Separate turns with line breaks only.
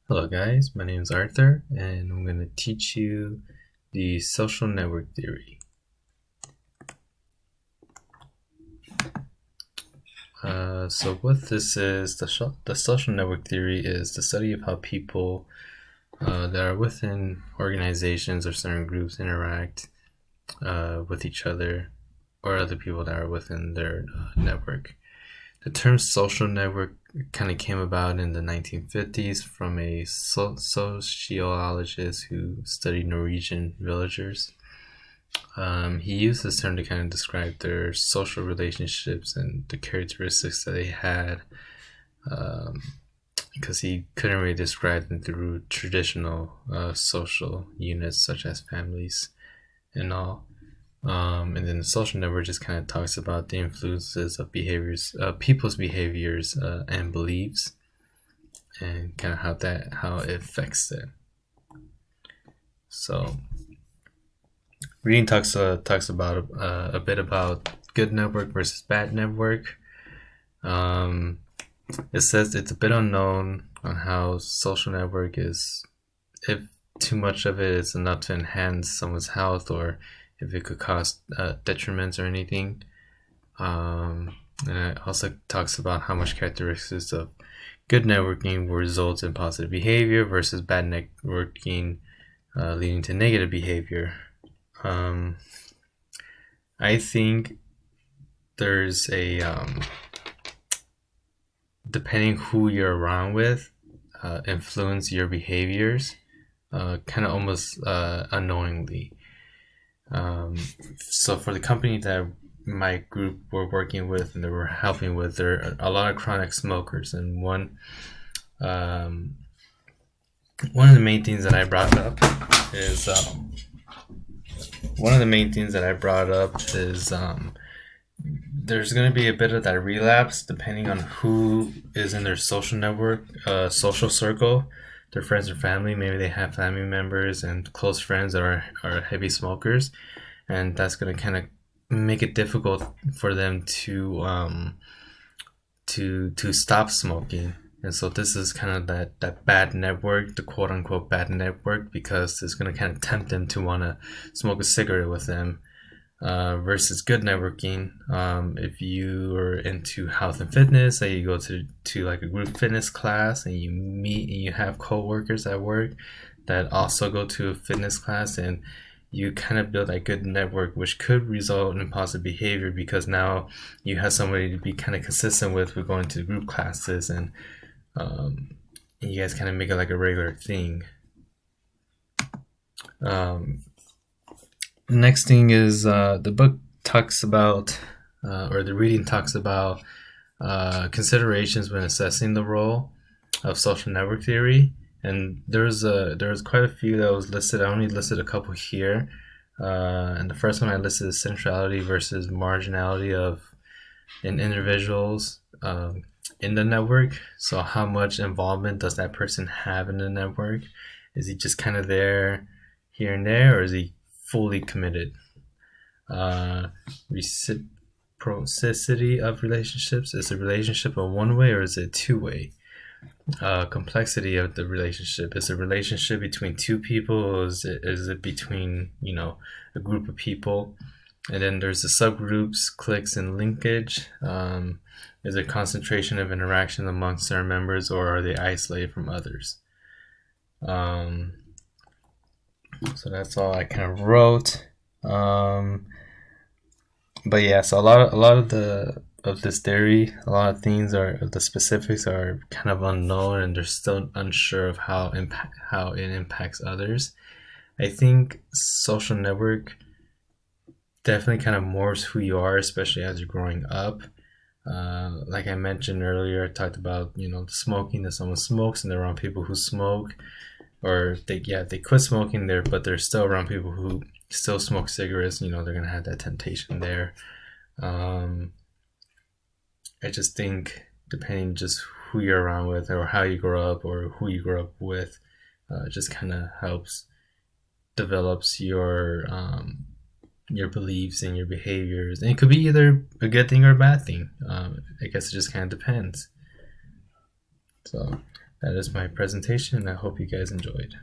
Hello guys, my name is Arthur and I'm going to teach you the social network theory. So what this is, the social network theory is the study of how people that are within organizations or certain groups interact with each other or other people that are within their network. The term social network kind of came about in the 1950s from a sociologist who studied Norwegian villagers. He used this term to kind of describe their social relationships and the characteristics that they had, um, because he couldn't really describe them through traditional social units such as families and all. And then the social network just kind of talks about the influences of behaviors, people's behaviors and beliefs, and kind of how it affects them. So reading talks about a bit about good network versus bad network. Um, it says it's a bit unknown on how social network is, if too much of it is enough to enhance someone's health or if it could cause detriments or anything. And it also talks about how much characteristics of good networking will result in positive behavior versus bad networking leading to negative behavior. Um, I think there's a depending who you're around with, influence your behaviors, kind of almost unknowingly. So for the company that my group were working with and they were helping with, there are a lot of chronic smokers, and um, one of the main things that I brought up is there's going to be a bit of that relapse depending on who is in their social network, social circle, their friends or family. Maybe they have family members and close friends that are heavy smokers, and that's going to kind of make it difficult for them to stop smoking. And so this is kind of that bad network, the quote unquote bad network, because it's going to kind of tempt them to want to smoke a cigarette with them. Versus good networking. If you are into health and fitness, say you go to like a group fitness class and you meet and you have coworkers at work that also go to a fitness class, and you kind of build that good network, which could result in positive behavior because now you have somebody to be kind of consistent with going to group classes, and you guys kind of make it like a regular thing. Um, Next thing is the book talks about, or the reading talks about considerations when assessing the role of social network theory, and there's quite a few that was listed. I only listed a couple here, and the first one I listed is centrality versus marginality of in individuals in the network. So how much involvement does that person have in the network? Is he just kind of there, here and there, or is he fully committed? Reciprocity of relationships, is a relationship a one way or is it two way? Complexity of the relationship, is a relationship between two people, or is it between a group of people? And then there's the subgroups, cliques, and linkage. Is there concentration of interaction amongst their members, or are they isolated from others? um, so that's all I kind of wrote. But yeah, so a lot of the of this theory, a lot of things are the specifics are kind of unknown, and they're still unsure of how it impacts others. I think social network definitely kind of morphs who you are, especially as you're growing up. Like I mentioned earlier, I talked about the smoking, that someone smokes and they're around people who smoke, or they quit smoking there, but they're still around people who still smoke cigarettes. They're gonna have that temptation there. Um, I just think depending just who you're around with or how you grow up or who you grow up with, just kind of helps develops your beliefs and your behaviors, and it could be either a good thing or a bad thing. I guess it just kind of depends. So that is my presentation. I hope you guys enjoyed.